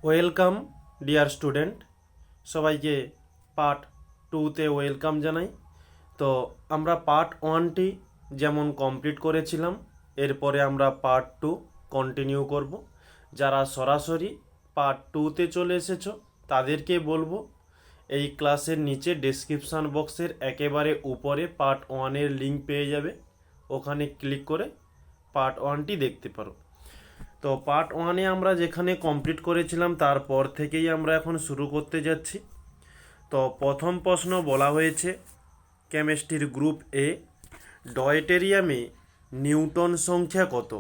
Welcome dear student, সবাইকে part টুতে welcome জানাই। তো আমরা পার্ট ওয়ানটি যেমন কমপ্লিট করেছিলাম, এরপরে আমরা পার্ট টু কন্টিনিউ করব। যারা সরাসরি পার্ট টুতে চলে এসেছো তাদেরকে বলবো এই ক্লাসের নিচে ডেসক্রিপশান বক্সের একেবারে উপরে পার্ট ওয়ানের লিঙ্ক পেয়ে যাবে, ওখানে ক্লিক করে পার্ট ওয়ানটি দেখতে পারো। তো পার্ট ওয়ানে আমরা যেখানে কমপ্লিট করেছিলাম তারপর থেকেই আমরা এখন শুরু করতে যাচ্ছি। তো প্রথম প্রশ্ন বলা হয়েছে কেমিস্ট্রির গ্রুপ এ, ডয়টেরিয়ামে নিউটন সংখ্যা কত?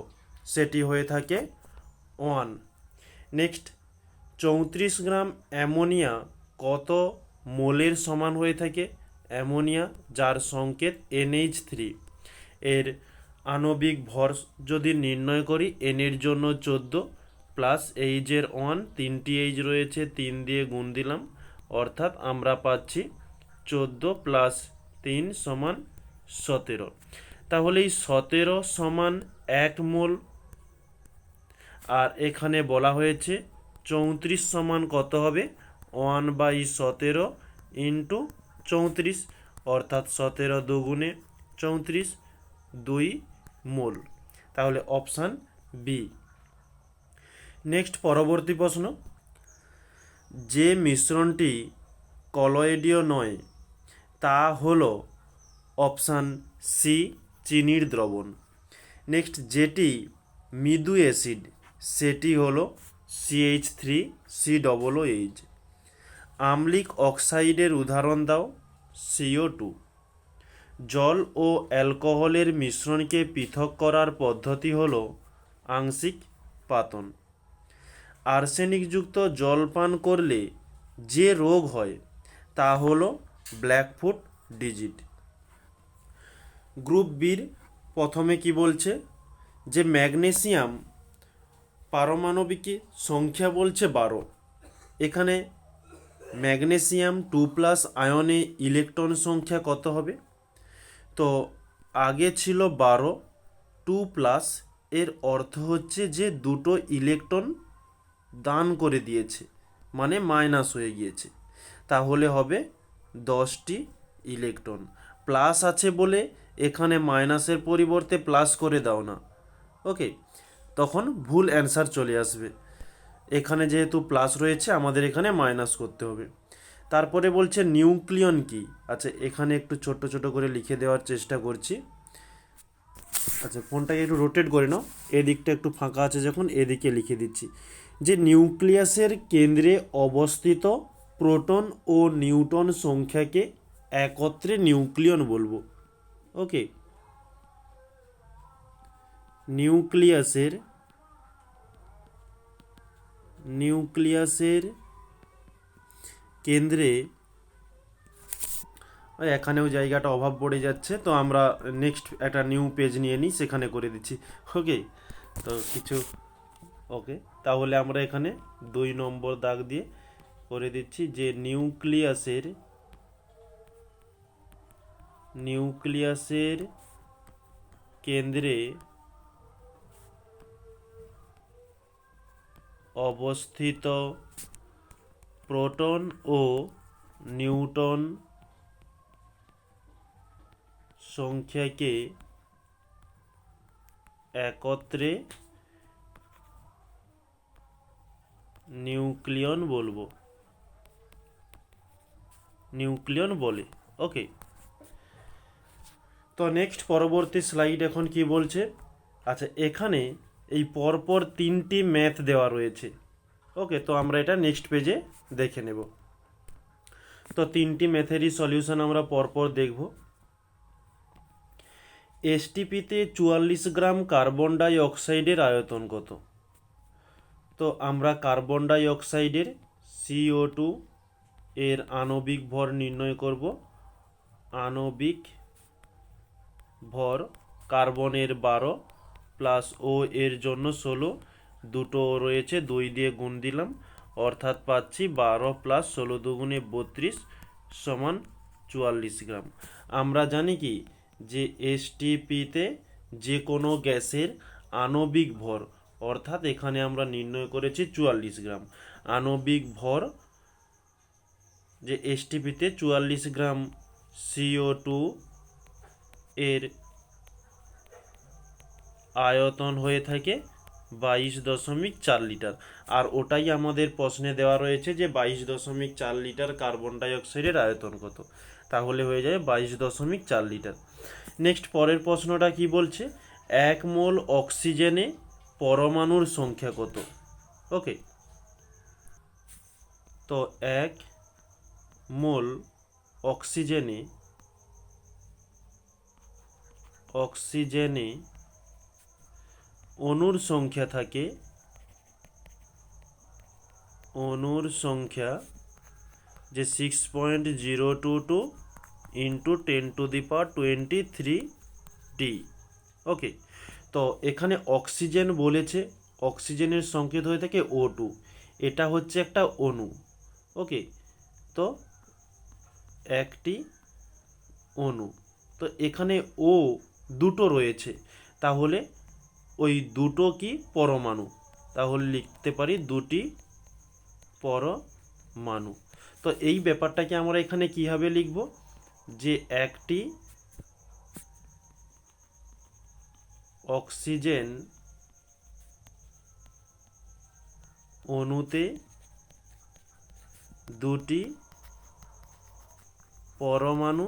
সেটি হয়ে থাকে 1। নেক্সট, 34 গ্রাম অ্যামোনিয়া কত মোলের সমান হয়ে থাকে? অ্যামোনিয়া যার সংকেত NH3, এর আণবিক ভর যদি নির্ণয় করি এন এর জন্য 14 প্লাস এইচের 1, 3টি এইচ রয়েছে 3 দিয়ে গুণ দিলাম, অর্থাৎ আমরা পাচ্ছি 14 প্লাস 3 সমান 17। তাহলে এই 17 সমান 1 মোল। আর এখানে বলা হয়েছে 34 সমান কত হবে? 1/17 ইন্টু 34, অর্থাৎ 17 দুগুণে 34, 2 মোল। তাহলে অপশান বি। নেক্সট পরবর্তী প্রশ্ন, যে মিশ্রণটি কলয়েডীয় নয় তা হলো অপশান সি চিনির দ্রবণ। নেক্সট, যেটি মৃদু অ্যাসিড সেটি হলো CH3COOH। আম্লিক অক্সাইডের উদাহরণ দাও। CO2। জল ও অ্যালকোহলের মিশ্রণকে পৃথক করার পদ্ধতি হলো আংশিক পাতন। আর্সেনিকযুক্ত জল পান করলে যে রোগ হয় তা হলো ব্ল্যাকফুট ডিজিজ। গ্রুপ বির প্রথমে কি বলছে যে ম্যাগনেসিয়াম পারমাণবিক সংখ্যা বলছে 12। এখানে ম্যাগনেসিয়াম 2+ আয়নে ইলেকট্রন সংখ্যা কত হবে? তো আগে ছিল 12, 2+, এর অর্থ হচ্ছে যে দুটো ইলেকট্রন দান করে দিয়েছে, মানে মাইনাস হয়ে গিয়েছে, তাহলে হবে 10টি ইলেকট্রন। প্লাস আছে বলে এখানে মাইনাসের পরিবর্তে প্লাস করে দাও না, ওকে, তখন ভুল অ্যান্সার চলে আসবে। এখানে যেহেতু প্লাস রয়েছে আমাদের এখানে মাইনাস করতে হবে। তারপরে বলছে নিউক্লিয়ন কি? আচ্ছা, এখানে একটু ছোট ছোট করে লিখে দেওয়ার চেষ্টা করছি। আচ্ছা, ফোনটাকে একটু রোটেট করে নাও, এদিকটা একটু ফাঁকা আছে যখন এদিকে লিখে দিচ্ছি যে নিউক্লিয়াসের কেন্দ্রে অবস্থিত প্রোটন ও নিউট্রন সংখ্যাকে একত্রে নিউক্লিয়ন বলবো। ওকে, নিউক্লিয়াসের কেন্দ্রে, এখানেও জায়গাটা অভাব পড়ে যাচ্ছে, তো আমরা নেক্সট একটা নিউ পেজ নিয়ে নিই, সেখানে করে দিচ্ছি। ওকে, তো কিছু ওকে, তাহলে আমরা এখানে 2 নম্বর দাগ দিয়ে করে দিচ্ছি যে নিউক্লিয়াসের কেন্দ্রে অবস্থিত প্রোটন ও নিউট্রন সংখ্যাকে একত্রে নিউক্লিয়ন বলে। ওকে, তো নেক্সট পরবর্তী স্লাইড এখন কি বলছে? আচ্ছা, এখানে এই পরপর 3টি ম্যাথ দেওয়া রয়েছে। ওকে, তো আমরা এটা নেক্সট পেজে দেখে নেব। তো 3টি ম্যাথেরই সলিউশন আমরা পরপর দেখব। এসটিপিতে 44 গ্রাম কার্বন ডাই অক্সাইডের আয়তন কত? তো আমরা কার্বন ডাই অক্সাইডের CO2 এর আণবিক ভর নির্ণয় করব। আণবিক ভর কার্বনের 12 প্লাস ও এর জন্য 16, দুটো রয়েছে 2 দিয়ে গুণ দিলাম, অর্থাৎ পাচ্ছি 12 প্লাস 16 দুগুণে 32 সমান 44 গ্রাম। আমরা জানি কি যে এসটিপিতে যে কোনো গ্যাসের আণবিক ভর অর্থাৎ এখানে আমরা নির্ণয় করেছি 44 গ্রাম। আণবিক ভর যে এসটিপিতে 44 গ্রাম CO2 এর আয়তন হয়ে থাকে 22.4 লিটার। আর ওটাই আমাদের প্রশ্নে দেওয়া রয়েছে যে 22.4 লিটার কার্বন ডাইঅক্সাইডের আয়তন কত, তাহলে হয়ে যায় 22.4 লিটার। নেক্সট পরের প্রশ্নটা কি বলছে, 1 মোল অক্সিজেনে পরমাণুর সংখ্যা কত। ওকে, তো 1 মোল অক্সিজেনে অণুর সংখ্যা থাকে, অণুর সংখ্যা যে 6.022 ইন্টু 10⁻23D। ওকে, তো এখানে অক্সিজেন বলেছে, অক্সিজেনের সংকেত হয়ে থাকে O2, এটা হচ্ছে একটা অণু। ওকে, তো একটি অণু, তো এখানে ও দুটো রয়েছে, তাহলে ওই দুটো কি পরমাণু, তাহলে লিখতে পারি দুটি পরমাণু। তো এই ব্যাপারটাকে আমরা এখানে কিভাবে লিখব, যে একটি অক্সিজেন অণুতে দুটি পরমাণু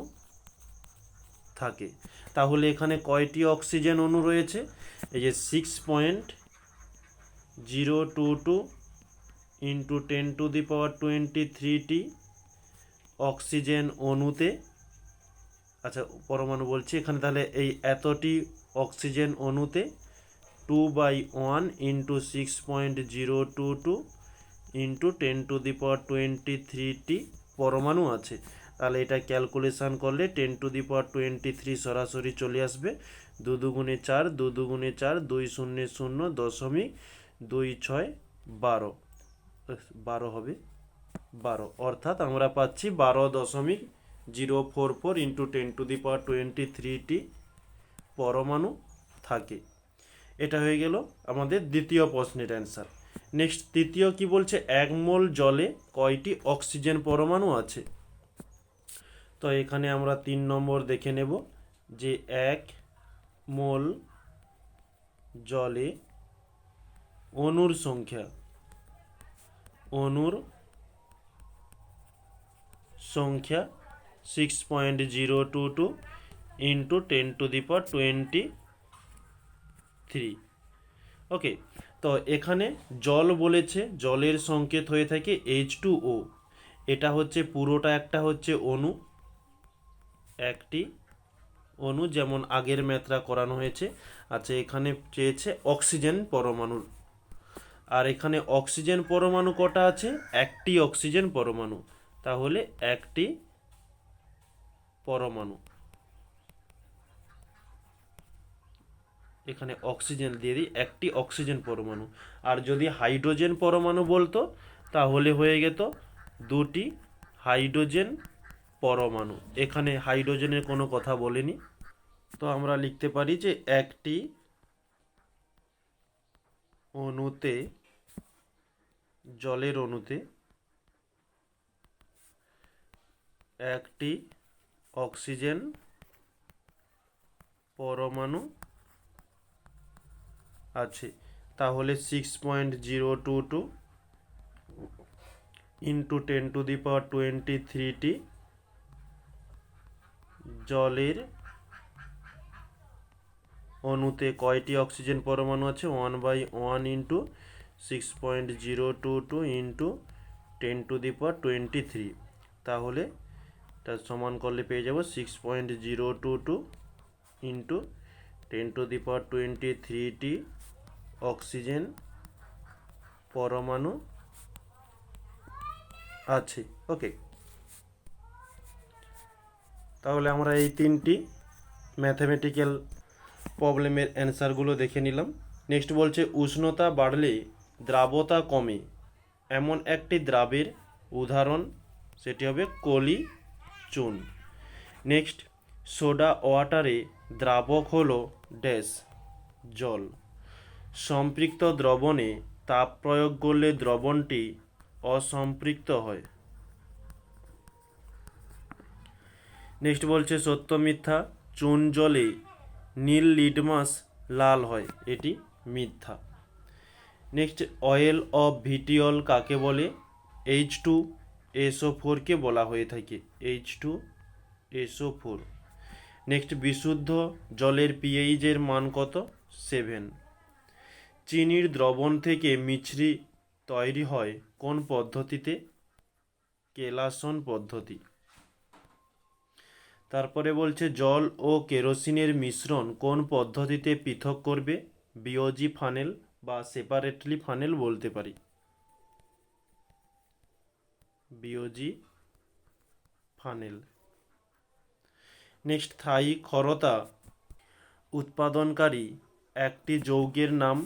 থাকে। তাহলে এখানে কয়টি অক্সিজেন অণু রয়েছে, এই যে 6.022 ইন্টু 10⁻23টি অক্সিজেন অণুতে, আচ্ছা পরমাণু বলছি এখানে, তাহলে এই এতটি অক্সিজেন অণুতে 2/1 ইন্টু 6.022 ইন্টু 10⁻23টি পরমাণু আছে। তাহলে এটা ক্যালকুলেশান করলে 10⁻23 সরাসরি চলে আসবে, 2 দুগুণে 4, 2 দুগুণে 4, 2 শূন্যে 0, 0.26 12 হবে 12, অর্থাৎ আমরা পাচ্ছি 12.044 ইন্টু 10⁻23টি পরমাণু থাকে। এটা হয়ে গেল আমাদের দ্বিতীয় প্রশ্নের অ্যান্সার। নেক্সট তৃতীয় কি বলছে, 1 মোল জলে কয়টি অক্সিজেন পরমাণু আছে। তো এখানে আমরা 3 নম্বর দেখে নেব, যে 1 মোল জলে অণুর সংখ্যা 6.022 ইন্টু 10⁻23। ওকে, তো এখানে জল বলেছে, জলের সংকেত হয়ে থাকে H2O, এটা হচ্ছে পুরোটা একটা হচ্ছে অণু, একটি অণু, যেমন আগের ম্যাথটা করানো হয়েছে। আচ্ছা, এখানে চেয়েছে অক্সিজেন পরমাণু, আর এখানে অক্সিজেন পরমাণু কটা আছে, একটি অক্সিজেন পরমাণু, তাহলে একটি পরমাণু, এখানে অক্সিজেন দিয়ে দিই, একটি অক্সিজেন পরমাণু। আর যদি হাইড্রোজেন পরমাণু বলতো তাহলে হয়ে যেত দুটি হাইড্রোজেন পরমাণু, এখানে হাইড্রোজেনের কোনো কথা বলেনি। তো আমরা লিখতে পারি যে একটি অণুতে, জলের অণুতে একটি অক্সিজেন পরমাণু আছে, তাহলে 6.022 ইন্টু 10⁻23টি জলের অণুতে কয়টি অক্সিজেন পরমাণু আছে, 1/1 ইন্টু 6.022 ইন্টু 10⁻23, তাহলে তার সমান করলে পেয়ে যাব 6.022 ইন্টু 10⁻23টি অক্সিজেন পরমাণু আছে। ওকে, তাহলে আমরা এই তিনটি ম্যাথমেটিক্যাল প্রবলেমের অ্যান্সারগুলো দেখে নিলাম। নেক্সট বলছে, উষ্ণতা বাড়লে দ্রাবতা কমে এমন একটি দ্রাবের উদাহরণ, সেটি হবে কলি চুন। নেক্সট, সোডা ওয়াটারে দ্রাবক হলো ড্যাশ জল। সম্পৃক্ত দ্রবণে তাপ প্রয়োগ করলে দ্রবণটি অসম্পৃক্ত হয়। নেক্সট বলছে সত্য মিথ্যা, চুন জলে নীল লিটমাস লাল হয়, এটি মিথ্যা। নেক্সট অয়েল অফ ভিটিওল কাকে বলে? H2SO4 কে বলা হয়ে থাকে, H2SO4। নেক্সট বিশুদ্ধ জলের পিএইচ এর মান কত? 7। চিনির দ্রবণ থেকে মিছরি তৈরি হয় কোন পদ্ধতিতে? কেলাসন পদ্ধতি। তারপরে বলছে জল ও কেরোসিনের মিশ্রণ কোন পদ্ধতিতে পৃথক করবে? বিওজি ফানেল বা সেপারেটলি ফানেল বলতে পারি, বিওজি ফানেল। নেক্সট থাই ক্ষরতা উৎপাদনকারী একটি যৌগের নাম।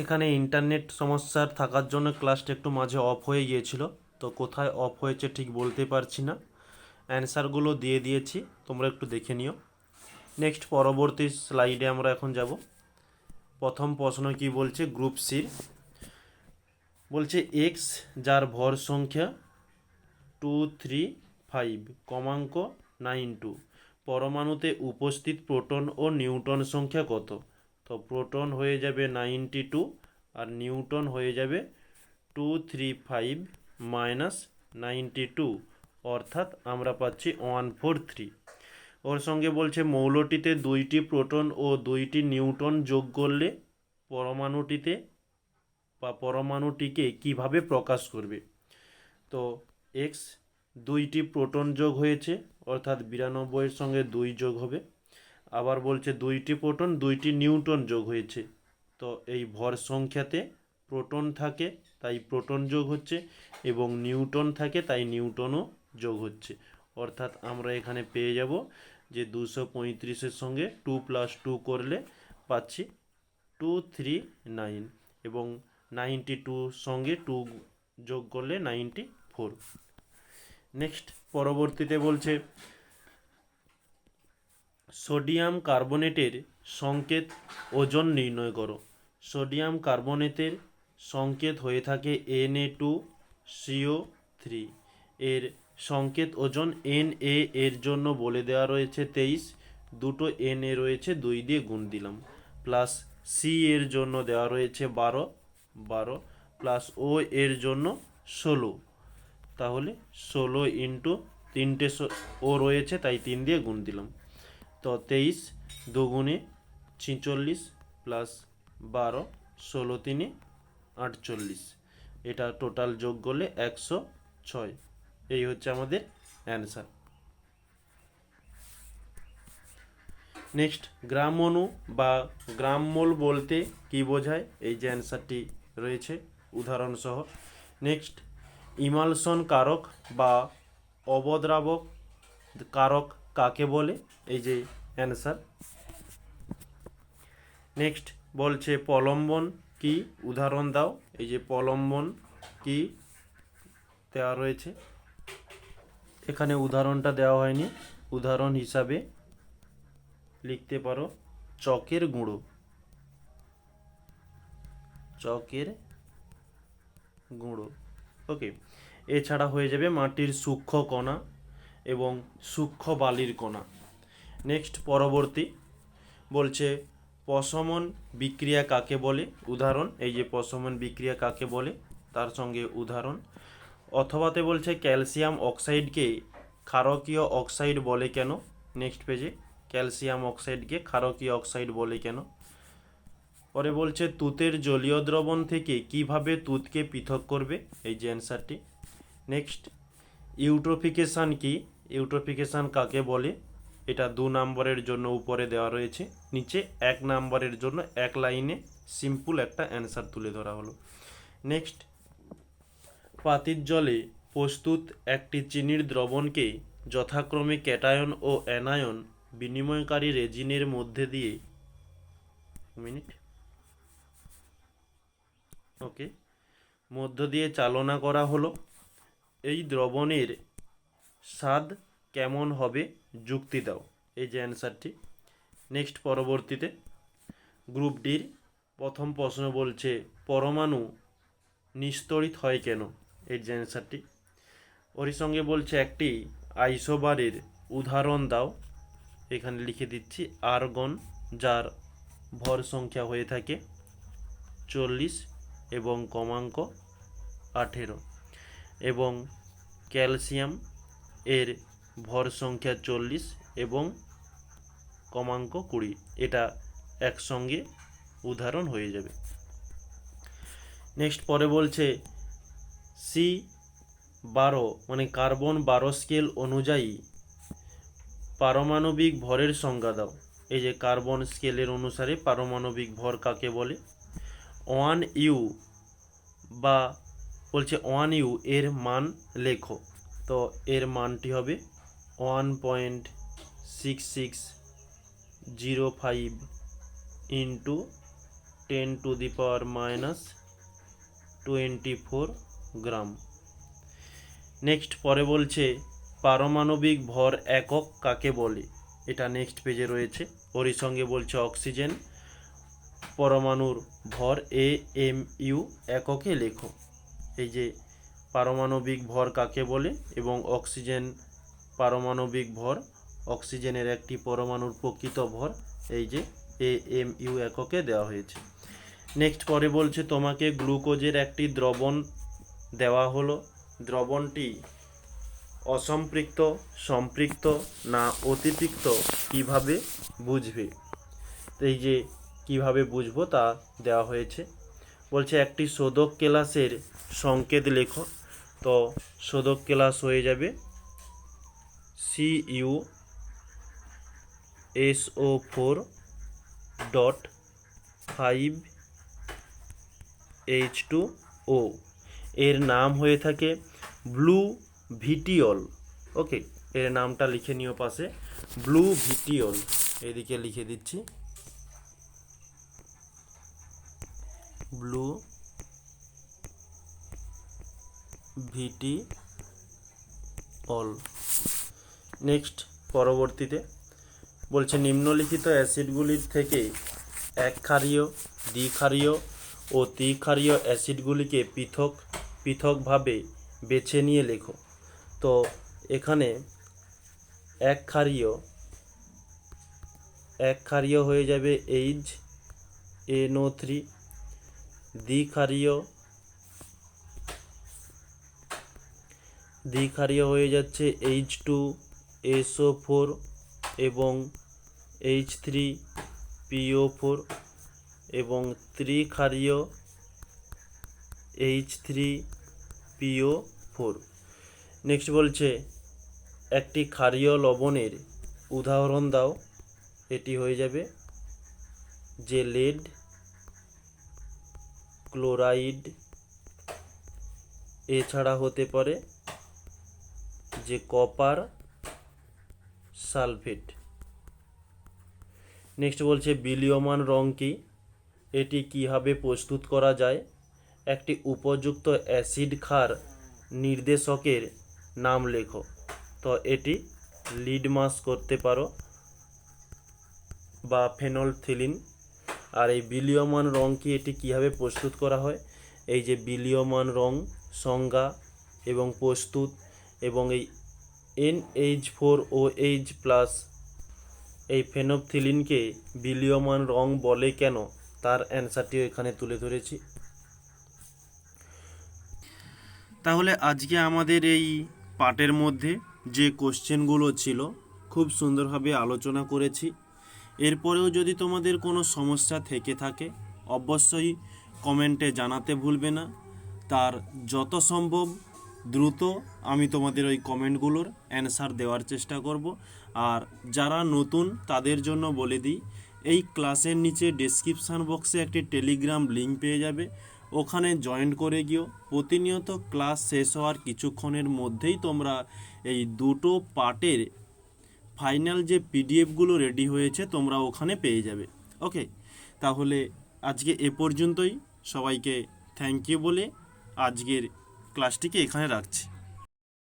এখানে ইন্টারনেট সমস্যার থাকার জন্য ক্লাসটা একটু মাঝে অফ হয়ে গিয়েছিল, তো কোথায় অফ হয়েছে ঠিক বলতে পারছি না। অ্যান্সারগুলো দিয়ে দিয়েছি, তোমরা একটু দেখে নিও। নেক্সট পরবর্তী স্লাইডে আমরা এখন যাব। প্রথম প্রশ্ন কি বলছে? গ্রুপ সির বলছে এক্স যার ভর সংখ্যা 235 কমাঙ্ক 92 পরমাণুতে উপস্থিত প্রোটন ও নিউট্রন সংখ্যা কত? তো প্রোটন হয়ে যাবে 92 আর নিউট্রন হয়ে যাবে 235 মাইনাস 92, অর্থাৎ আমরা পাচ্ছি 143। ওর সঙ্গে বলছে মৌলটিতে 2টি প্রোটন ও 2টি নিউট্রন যোগ করলে পরমাণুটিতে বা পরমাণুটিকে কিভাবে প্রকাশ করবে? তো এক্স 2টি প্রোটন যোগ হয়েছে, অর্থাৎ 92 সঙ্গে 2 যোগ হবে। আবার বলছে 2টি প্রোটন 2টি নিউট্রন যোগ হয়েছে, তো এই ভর সংখ্যাতে প্রোটন থাকে তাই প্রোটন যোগ হচ্ছে, এবং নিউট্রন থাকে তাই নিউট্রনও যোগ হচ্ছে। অর্থাৎ আমরা এখানে পেয়ে যাব যে 235-এর সঙ্গে 2 + 2 করলে পাচ্ছি 239, এবং 92 সঙ্গে 2 যোগ করলে 94। নেক্সট পরবর্তীতে বলছে সোডিয়াম কার্বনেটের সংকেত ওজন নির্ণয় করো। সোডিয়াম কার্বনেটের সংকেত হয়ে থাকে Na2CO3। এর সংকেত ওজন Na এর জন্য বলে দেওয়া রয়েছে 23, দুটো Na রয়েছে 2 দিয়ে গুণ দিলাম, প্লাস সি এর জন্য দেওয়া রয়েছে 12 প্লাস ও এর জন্য 16, তাহলে 16 ইন্টু 3টে ও রয়েছে তাই 3 দিয়ে গুণ দিলাম, তো 23 দুগুণে 46 প্লাস 12, 16 3 48, এটা টোটাল যোগ করলে 106। এই হচ্ছে আমাদের অ্যান্সার। নেক্সট গ্রাম অণু বা গ্রাম মোল বলতে কি বোঝায়? এই যে অ্যান্সারটি রয়েছে উদাহরণ সহ। নেক্সট ইমালশন কারক বা অবদ্রাবক কারক কাকে বলে? এই যে অ্যান্সার। নেক্সট বলছে প্রলম্বন কি? উদাহরণ দাও। এই যে প্রলম্বন কি দেওয়া রয়েছে, এখানে উদাহরণটা দেওয়া হয়নি, উদাহরণ হিসাবে লিখতে পারো চকের গুঁড়ো, চকের গুঁড়ো। ওকে, এছাড়া হয়ে যাবে মাটির সূক্ষ্ম কণা এবং সূক্ষ্ম বালির কণা। নেক্সট পরবর্তী বলছে প্রশমন বিক্রিয়া কাকে বলে? উদাহরণ। এই যে প্রশমন বিক্রিয়া কাকে বলে তার সঙ্গে উদাহরণ। অথবাতে বলছে ক্যালসিয়াম অক্সাইডকে ক্ষারকীয় অক্সাইড বলে কেন? নেক্সট পেজে ক্যালসিয়াম অক্সাইডকে ক্ষারকীয় অক্সাইড বলে কেন? পরে বলছে তুতের জলীয় দ্রবণ থেকে কিভাবে তুতকে পৃথক করবে? এই যে অ্যান্সারটি। নেক্সট ইউট্রোফিকেশান কি? ইউট্রোফিকেশান কাকে বলে? এটা 2 নম্বরের জন্য উপরে দেওয়া রয়েছে, নিচে 1 নম্বরের জন্য এক লাইনে সিম্পল একটা অ্যান্সার তুলে ধরা হলো। নেক্সট পাতির জলে প্রস্তুত একটি চিনির দ্রবণকে যথাক্রমে ক্যাটায়ন ও অ্যানায়ন বিনিময়কারী রেজিনের মধ্যে দিয়ে মধ্য দিয়ে চালনা করা হলো। এই দ্রবণের স্বাদ কেমন হবে? যুক্তি দাও। এই যে অ্যান্সারটি। নেক্সট পরবর্তীতে গ্রুপ ডির প্রথম প্রশ্ন বলছে পরমাণু নিস্তড়িত হয় কেন, এর যে অ্যান্সারটি। ওর সঙ্গে বলছে একটি আইসোবারের উদাহরণ দাও, এখানে লিখে দিচ্ছি আর্গন, যার ভর সংখ্যা হয়ে থাকে 40 এবং কমাঙ্ক 18, এবং ক্যালসিয়াম এর ভর সংখ্যা 40 এবং কমাঙ্ক 20, এটা একসঙ্গে উদাহরণ হয়ে যাবে। নেক্সট পরে বলছে C12 মানে কার্বন 12 স্কেল অনুযায়ী পারমাণবিক ভরের সংজ্ঞা দাও। এই যে কার্বন স্কেলের অনুসারে পারমাণবিক ভর কাকে বলে। 1U বা বলছে 1U এর মান লেখো, তো এর মানটি হবে 1.6605 ইন্টু 10⁻⁻24 গ্রাম। নেক্সট পরে বলছে পারমাণবিক ভর একক কাকে বলে, এটা নেক্সট পেজে রয়েছে। ওরই সঙ্গে বলছে অক্সিজেন পরমাণুর ভর AMU এককে লেখো। এই যে পারমাণবিক ভর কাকে বলে এবং অক্সিজেন পারমাণবিক ভর, অক্সিজেনের একটি পরমাণুর প্রকৃত ভর এই যে AMU এককে দেওয়া হয়েছে। নেক্সট পরে বলছে তোমাকে গ্লুকোজের একটি দ্রবণ দেওয়া হলো, দ্রবণটি অসম্পৃক্ত, সম্পৃক্ত না অতিপৃক্ত কিভাবে বুঝবে। এই যে কিভাবে বুঝবো তা দেওয়া হয়েছে। বলছে একটি শোধক কেলাসের সংকেত লেখো, তো শোধক কেলাস হয়ে যাবে CuSO4.5H2O, এর নাম হয়ে থাকে ব্লু ভিটিওল। ওকে, এর নামটা লিখে নিও পাশে, ব্লু ভিটিওল, এদিকে লিখে দিচ্ছি ব্লু ভিটিওল। নেক্সট পরবর্তীতে বলছে নিম্নলিখিত অ্যাসিডগুলির থেকে একক্ষারীয়, দ্বিক্ষারীয় ও ত্রিক্ষারীয় অ্যাসিডগুলিকে পৃথক পৃথকভাবে বেছে নিয়ে লেখো। তো এখানে একক্ষারীয় হয়ে যাবে HNO3, দ্বিক্ষারীয় হয়ে যাচ্ছে H2SO4 এবং H3PO4, এবং ত্রিক্ষারীয় H3PO4। নেক্সট বলছে একটি ক্ষারীয় লবণের উদাহরণ দাও, এটি হয়ে যাবে যে লেড ক্লোরাইড, এছাড়া হতে পারে যে কপার সালফেট। নেক্সট বলছে বিলীয়মান রং কি, এটি কিভাবে প্রস্তুত করা যায়, একটি উপযুক্ত অ্যাসিড ক্ষার নির্দেশকের নাম লেখো। তো এটি লিডমাস করতে পারো বা ফেনলফথেলিন। আর এই বিলীয়মান রং কি, এটি কিভাবে প্রস্তুত করা হয়, এই যে বিলীয়মান রং সংজ্ঞা এবং প্রস্তুত, এবং এই NH4OH+ এই ফেনলফথেলিনকে বিলীয়মান রং বলে কেন, তার অ্যান্সারটিও এখানে তুলে ধরেছি। তাহলে আজকে আমাদের এই পার্টের মধ্যে যে কোশ্চেনগুলো ছিল খুব সুন্দরভাবে আলোচনা করেছি। এরপরেও যদি তোমাদের কোনো সমস্যা থেকে থাকে অবশ্যই কমেন্টে জানাতে ভুলবে না, তার যত সম্ভব দ্রুত আমি তোমাদের ওই কমেন্টগুলোর অ্যান্সার দেওয়ার চেষ্টা করব। আর যারা নতুন তাদের জন্য বলে দিই, এই ক্লাসের নিচে ডেসক্রিপশান বক্সে একটি টেলিগ্রাম লিঙ্ক পেয়ে যাবে, ওখানে জয়েন করে গিয়েও প্রতিনিয়ত ক্লাস শেষ হওয়ার কিছুক্ষণের মধ্যেই তোমরা এই দুটো পার্টের ফাইনাল যে পিডিএফগুলো রেডি হয়েছে তোমরা ওখানে পেয়ে যাবে। ওকে, তাহলে আজকে এ পর্যন্তই। সবাইকে থ্যাংক ইউ বলে আজকের ক্লাসটিকে এখানে রাখছি।